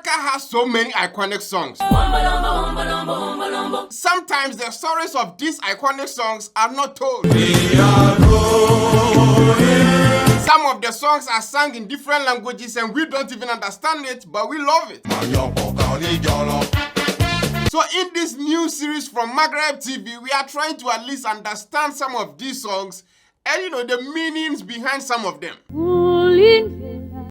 Africa has so many iconic songs. Sometimes the stories of these iconic songs are not told. Some of the songs are sung in different languages and we don't even understand it, but we love it. So in this new series from Magraheb TV, we are trying to at least understand some of these songs and the meanings behind some of them.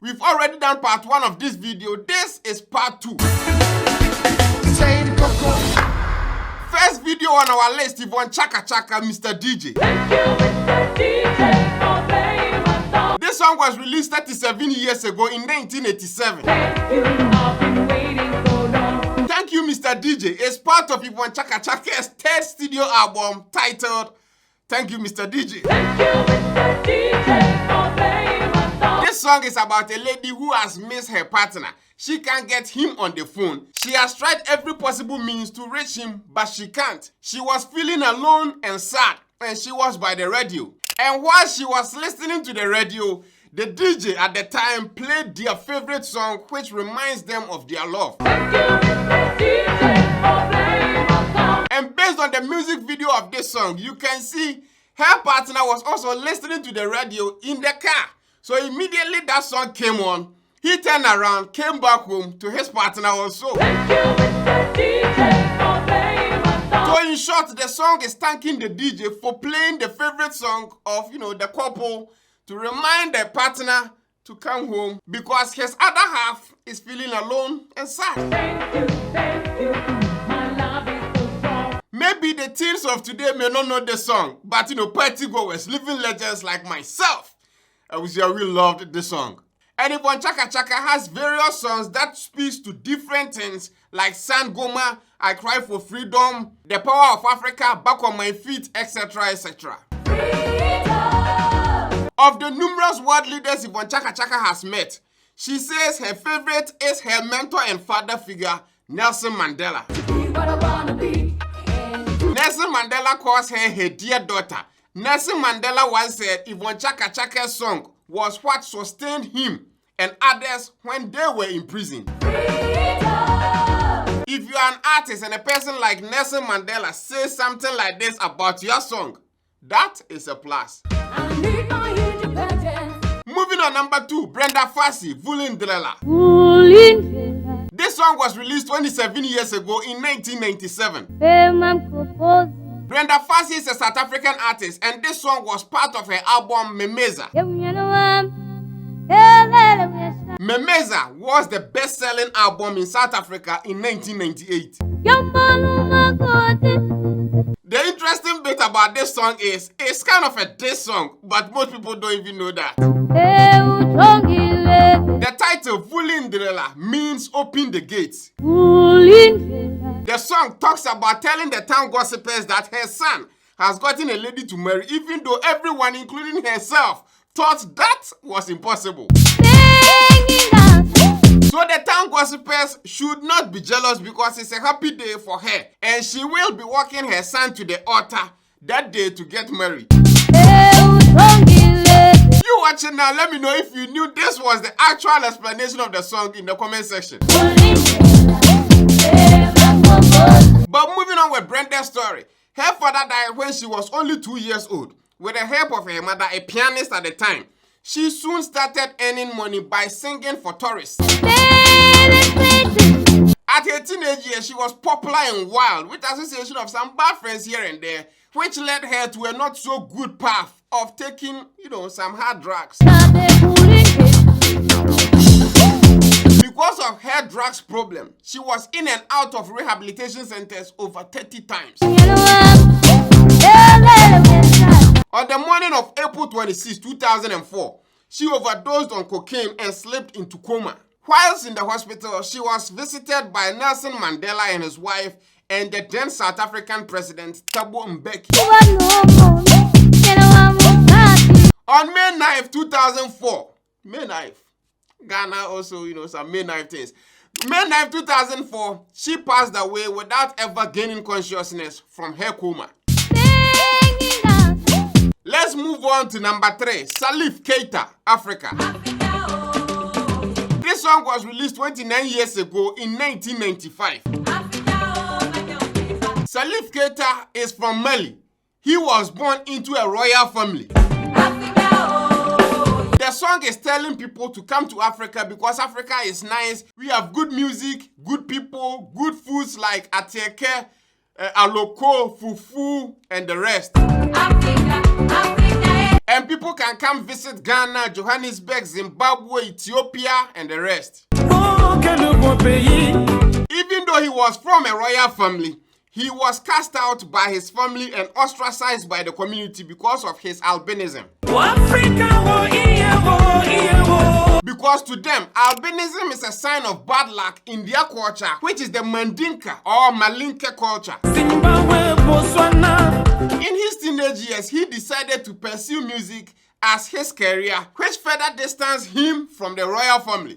We've already done part 1 of this video. This is part 2. First video on our list, Chaka Khan Mr DJ. Thank you, Mr. DJ, for playing my song. This song was released 37 years ago in 1987. Thank you, I've been waiting so long. Thank You Mr DJ is part of Chaka Khan's 3rd studio album titled Thank You Mr DJ. Thank you, Mr. DJ, for playing my song. This song is about a lady who has missed her partner. She can't get him on the phone. She has tried every possible means to reach him, but she can't. She was feeling alone and sad, and she was by the radio. And while she was listening to the radio, the DJ at the time played their favorite song, which reminds them of their love. Thank you, Mr. DJ, for playing my song. And based on the music video of this song, you can see her partner was also listening to the radio in the car. So immediately that song came on, he turned around, came back home to his partner also. Thank you, Mr. DJ, for playing my song. So in short, the song is thanking the DJ for playing the favorite song of, the couple to remind their partner to come home because his other half is feeling alone and sad. Thank you, my love is so strong. Maybe the teens of today may not know the song, but party goers, living legends like myself, I wish you really loved this song. And Chaka Khan has various songs that speaks to different things like Sangoma, I Cry for Freedom, The Power of Africa, Back on My Feet, etc. etc. Of the numerous world leaders Chaka Khan has met, she says her favorite is her mentor and father figure, Nelson Mandela. Nelson Mandela calls her dear daughter. Nelson Mandela once said Chaka Khan's song was what sustained him and others when they were in prison. If you are an artist and a person like Nelson Mandela says something like this about your song, that is a plus. Moving on, number 2, Brenda F V, Vulindlela. This song was released 27 years ago in 1997. Brenda F V is a South African artist and this song was part of her album Memeza. Memeza was the best-selling album in South Africa in 1998. The interesting bit about this song is it's kind of a diss song, but most people don't even know that. The title Vulindlela means open the gates. The song talks about telling the town gossipers that her son has gotten a lady to marry, even though everyone, including herself, thought that was impossible. So the town gossipers should not be jealous because it's a happy day for her and she will be walking her son to the altar that day to get married. You watching now, let me know if you knew this was the actual explanation of the song in the comment section. But moving on with Brenda's story, her father died when she was only 2 years old. With the help of her mother, a pianist at the time, she soon started earning money by singing for tourists. At her teenage years, she was popular and wild with association of some bad friends here and there, which led her to a not so good path of taking, some hard drugs. Because of her drugs problem, she was in and out of rehabilitation centers over 30 times. On the morning of April 26, 2004, she overdosed on cocaine and slipped into coma. Whilst in the hospital, she was visited by Nelson Mandela and his wife and the then South African president, Thabo Mbeki. On May 9, 2004, May 9th, Ghana also, some May 9th things. May 9, 2004, she passed away without ever gaining consciousness from her coma. Let's move on to number 3, Salif K Africa. This song was released 29 years ago in 1995. Salif K is from Mali. He was born into a royal family. The song is telling people to come to Africa because Africa is nice. We have good music, good people, good foods like ateke, aloko, fufu, and the rest. And people can come visit Ghana, Johannesburg, Zimbabwe, Ethiopia, and the rest. Even though he was from a royal family, he was cast out by his family and ostracized by the community because of his albinism. Because to them, albinism is a sign of bad luck in their culture, which is the Mandinka or Malinka culture. In his teenage years, he decided to pursue music as his career, which further distanced him from the royal family.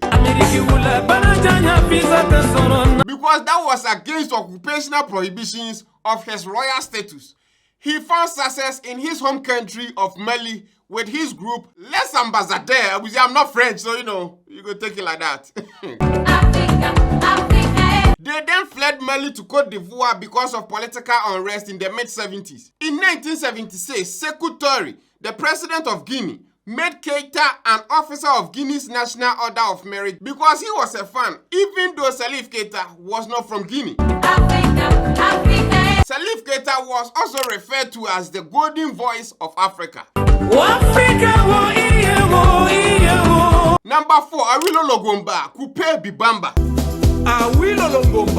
Because that was against occupational prohibitions of his royal status. He found success in his home country of Mali with his group Les Ambassadeurs. I'm not French, so you go take it like that. They then fled Mali to Cote d'Ivoire because of political unrest in the mid-70s. In 1976, Sékou Touré, the president of Guinea, made Keita an officer of Guinea's National Order of Merit because he was a fan, even though Salif Keita was not from Guinea. Salif Keita was also referred to as the golden voice of Africa. Number 4, Awilo Longomba, Coupe Bibamba.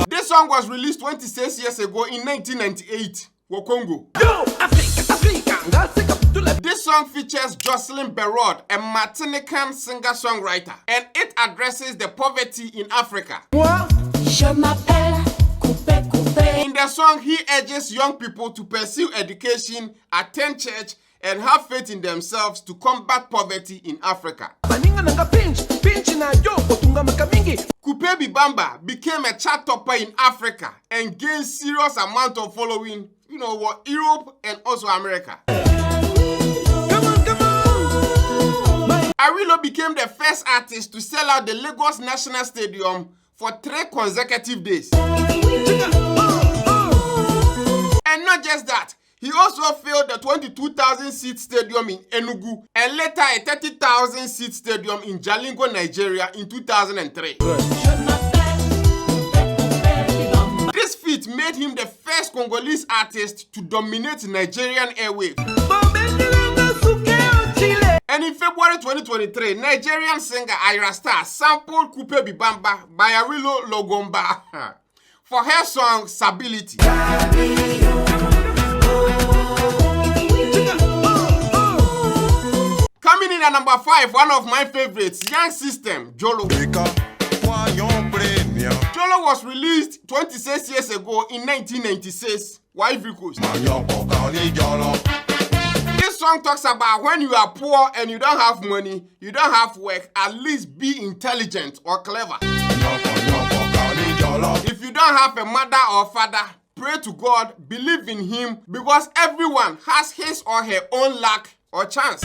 This song was released 26 years ago in 1998, Congo. This song features Jocelyn Berod, a Martinican singer-songwriter, and it addresses the poverty in Africa. In the song, he urges young people to pursue education, attend church, and have faith in themselves to combat poverty in Africa. Coupe Bibamba became a chart topper in Africa and gained serious amount of following, Europe and also America. Awilo became the first artist to sell out the Lagos National Stadium for 3 consecutive days. And not just that, he also filled the 22,000-seat stadium in Enugu and later a 30,000-seat stadium in Jalingo, Nigeria in 2003. This feat made him the first Congolese artist to dominate Nigerian airwaves. And in February 2023, Nigerian singer Aisha Star sampled Coupe Bibamba by Awilo Longomba for her song Stability. Coming in at number 5, one of my favorites, Young System, Jolo. Jolo was released 26 years ago in 1996, Ivory Coast. This song talks about when you are poor and you don't have money, you don't have work, at least be intelligent or clever. If you don't have a mother or father, pray to God, believe in Him, because everyone has his or her own luck or chance.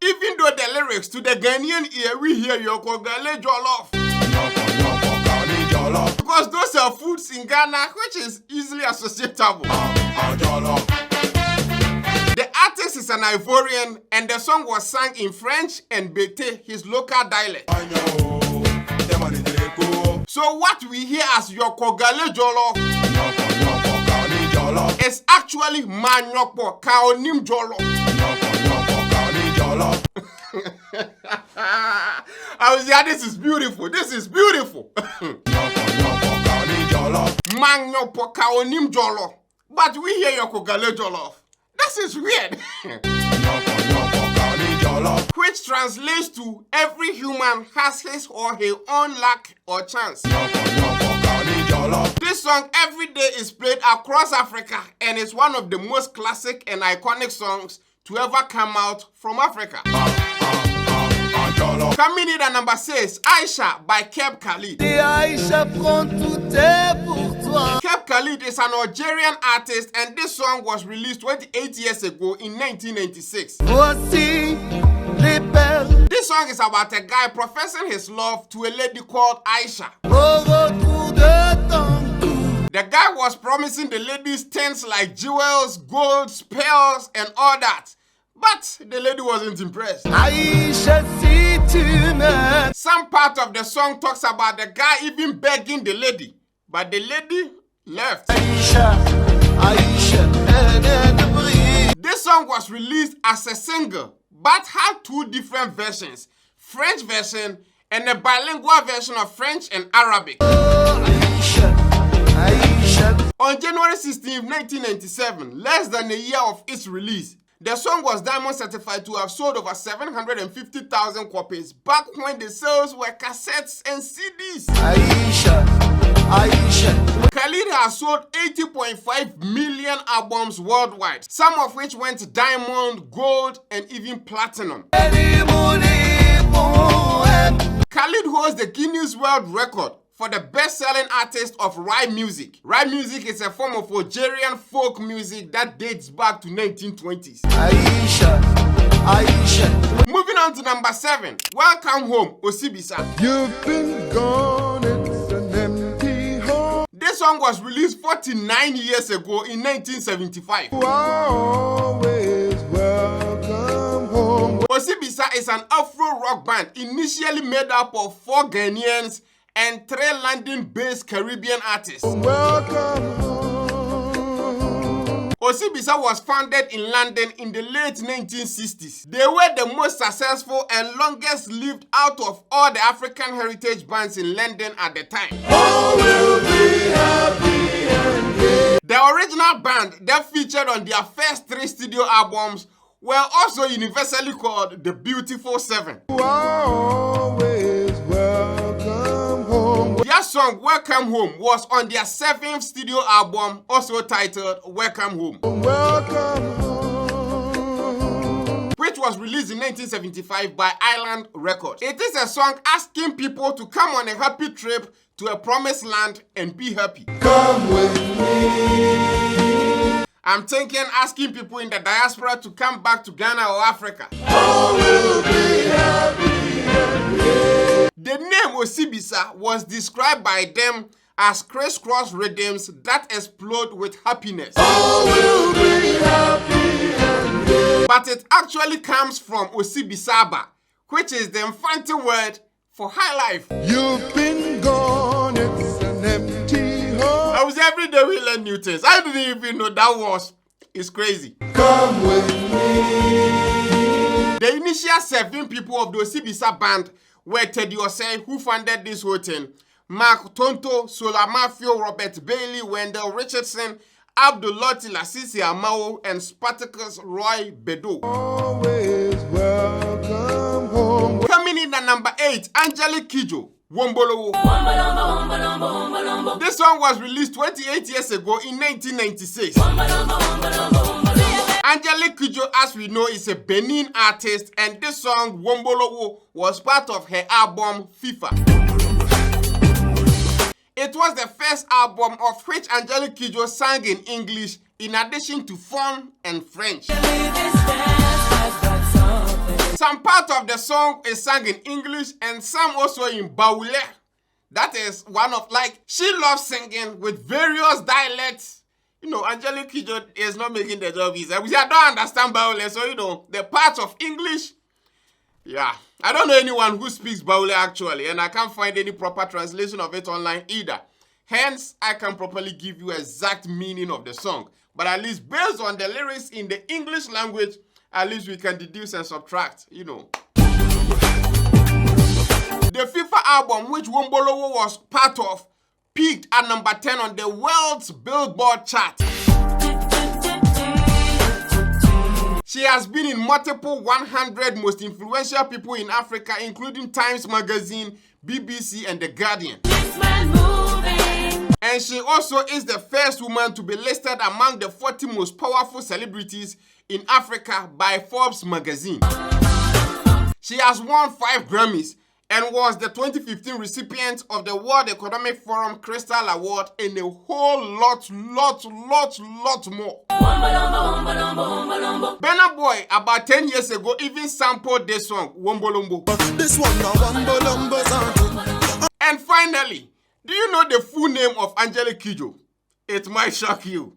Even though the lyrics to the Ghanaian ear, we hear Yokogale Jollof. Because those are foods in Ghana which is easily associatable. The artist is an Ivorian and the song was sung in French and Bete, his local dialect. So what we hear as Yokogale Jollof is actually Manyokpo Kaonim Jolo. I was yeah, this is beautiful. This is beautiful. Manyokpo Kaonim Jolo. But we hear Yokogale Jollof. This is weird. Which translates to every human has his or her own luck or chance. This song every day is played across Africa and is one of the most classic and iconic songs to ever come out from Africa. Coming in at number 6, Aisha by Keb Khalid. Keb Khalid is an Algerian artist and this song was released 28 years ago in 1996. This This song is about a guy professing his love to a lady called Aisha. The guy was promising the ladies things like jewels, gold, pearls, and all that. But the lady wasn't impressed. Some part of the song talks about the guy even begging the lady, but the lady left. This song was released as a single, but had two different versions, French version and a bilingual version of French and Arabic. On January 16, 1997, less than a year of its release, the song was diamond certified to have sold over 750,000 copies back when the sales were cassettes and CDs. Khalid has sold 80.5 million albums worldwide, some of which went diamond, gold, and even platinum. Khalid holds the Guinness World Record for the best-selling artist of rhyme music. Rhyme music is a form of Algerian folk music that dates back to 1920s. Moving on to number 7, Welcome Home, Osibisa. You've been gone, it's an empty home. This song was released 49 years ago in 1975. Always welcome home. Osibisa is an Afro rock band initially made up of 4 Ghanaians and 3 London-based Caribbean artists. Welcome home. Osibisa was founded in London in the late 1960s. They were the most successful and longest lived out of all the African heritage bands in London at the time. All will be happy and gay. The original band that featured on their first 3 studio albums were also universally called the Beautiful 7. Always welcome home. Their song Welcome Home was on their 7th studio album, also titled Welcome Home, Welcome home. which was released in 1975 by Island Records. It is a song asking people to come on a happy trip to a promised land and be happy. Come with me. I'm thinking asking people in the diaspora to come back to Ghana or Africa. All will be happy and gay. The name Osibisa was described by them as crisscross rhythms that explode with happiness. All will be happy and gay. But it actually comes from Osibisaba, which is the Mfanti word for high life. You've been gone, it's an empty home. I was every day we learn new things. I didn't even know that was. It's crazy. Come with me. The initial 7 people of the Osibisa band were Teddy Osei, who founded this whole thing, Mark Tonto, Sola Mafio, Robert Bailey, Wendell Richardson, Abdulati Lasisi Amao, and Spartacus Roy Bedo. Always welcome home. Coming in at number 8, Angelique Kidjo, Wombolowo. This song was released 28 years ago in 1996. Angelique Kidjo, as we know, is a Benin artist, and this song, Wombolowo, was part of her album FIFA. It was the first album of which Angelique Kidjo sang in English, in addition to Fon and French. Some part of the song is sung in English and some also in Baoulé. That is one of, she loves singing with various dialects. You know, Angelique Kidjo is not making the job easy. I don't understand Baoulé, so, the parts of English, yeah. I don't know anyone who speaks Baoulé actually, and I can't find any proper translation of it online either. Hence, I can properly give you exact meaning of the song. But at least based on the lyrics in the English language, at least we can deduce and subtract, The FIFA album, which Wombolowo was part of, peaked at number 10 on the world's Billboard chart. She has been in multiple 100 most influential people in Africa, including Times Magazine, BBC, and The Guardian. And she also is the first woman to be listed among the 40 most powerful celebrities in Africa by Forbes magazine. She has won 5 Grammys and was the 2015 recipient of the World Economic Forum Crystal Award and a whole lot more. Burna Boy, about 10 years ago, even sampled this song, Wombolombo. This one now Wombolombo sound. And finally, do you know the full name of Angelique Kidjo? It might shock you.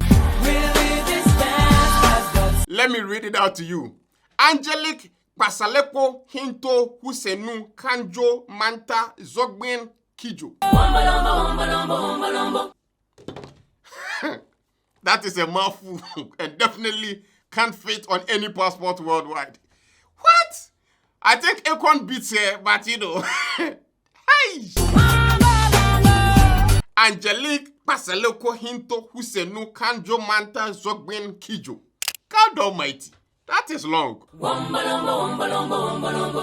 Let me read it out to you. Angelique Pasaleko Hinto Husenu Kanjo Manta Zogbin Kidjo. That is a mouthful and definitely can't fit on any passport worldwide. What? I think Akon beats here, but you know. Hey! Angelique Pasaleko Hinto Husenu Kanjo Manta Zogbin Kidjo. God Almighty. That is long.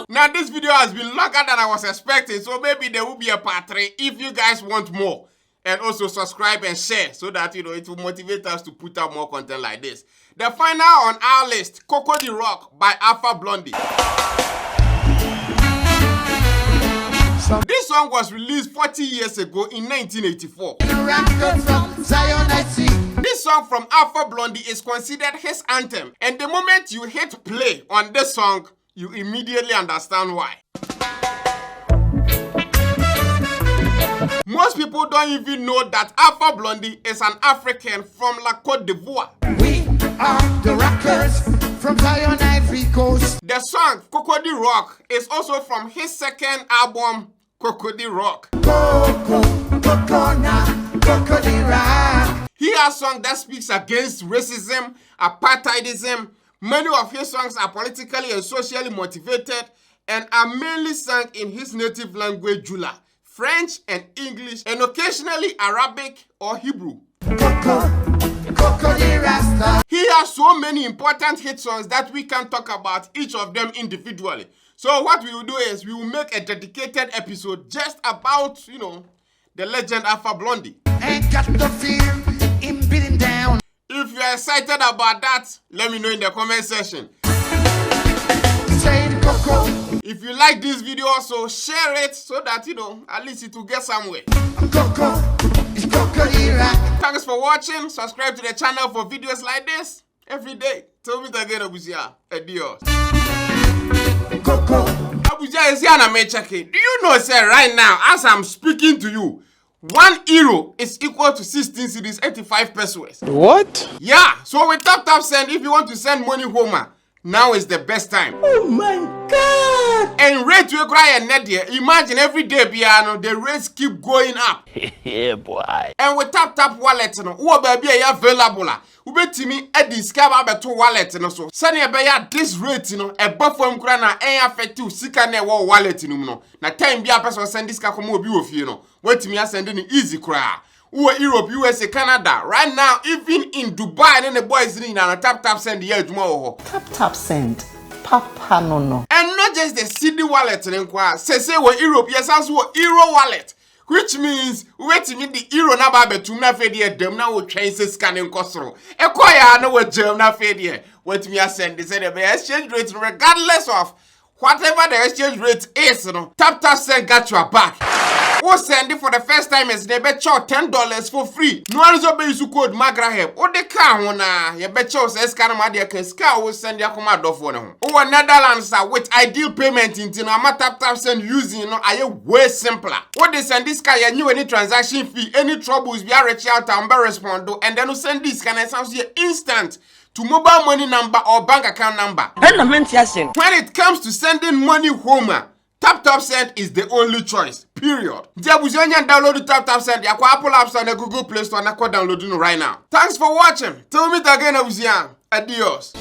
Now this video has been longer than I was expecting, so maybe there will be a part 3 if you guys want more. And also subscribe and share so that it will motivate us to put out more content like this. The final on our list, Coco Rock by Alpha Blondy. This song was released 40 years ago in 1984. This song from Alpha Blondy is considered his anthem, and the moment you hit play on this song, you immediately understand why. Most people don't even know that Alpha Blondy is an African from La Côte d'Ivoire. We are the rockers from Zion Ivory Coast. The song Coco Rock is also from his second album, Coco Rock. Coco Rock. He has songs that speaks against racism, apartheidism. Many of his songs are politically and socially motivated and are mainly sung in his native language, Jolo, French and English, and occasionally Arabic or Hebrew. He has so many important hit songs that we can talk about each of them individually. So what we will do is we will make a dedicated episode just about, you know, the legend Alpha Blondy. Ain't got the fear in beating down. If you are excited about that, let me know in the comment section. Say the Coco. If you like this video also, share it so that, you know, at least it will get somewhere. Coco. It's Coco Rock. Thanks for watching. Subscribe to the channel for videos like this every day. Tell me again, Abuja. Adios. Coco. Abuja is here and I'm checking. Do you know, sir, right now, as I'm speaking to you, 1 euro is equal to 16 cedis, 85 pesos. What? Yeah, so with tap send, if you want to send money home, now is the best time. Oh my God! And rate will cry and net here. Imagine every day, piano, the rates keep going up. Yeah, boy. And with tap wallet, no, who baby available. Who bet me at discover beto wallet, no so. Send a bear this rate, you know, a buffum grana, and affect to sika ne wallet, no. Na time be a person send this kakomo be of you know. Wait me, I send any easy cry. Who are Europe, USA, Canada. Right now, even in Dubai, and the boys in and tap send the edge more. Tap send. Papa no. And not just the CD wallet, say we Europe, yes, also Euro wallet. Which means, wait me the Euro na ba betum na fedie dem na wo twen se scanning kosoro. Ekoya na wo gem na fedie. Wait me send they say the exchange rate regardless of whatever the exchange rate is, no. Tap send got your back. Who send it for the first time is they bet you $10 for free. No one is obeying you code Magraheb. Or the car na you bet you say scan my dear can scar will send your command off one. Or Netherlands with ideal payment in Tina tap send using no are way simpler. What they send this guy you any transaction fee, any troubles we are reach out and be respond and then you send this can sound instant to mobile money number or bank account number. When it comes to sending money home, tap send is the only choice. Period. Download the tap send. You Apple App Store and Google Play Store and download it right now. Thanks for watching. Tell me again, Adios.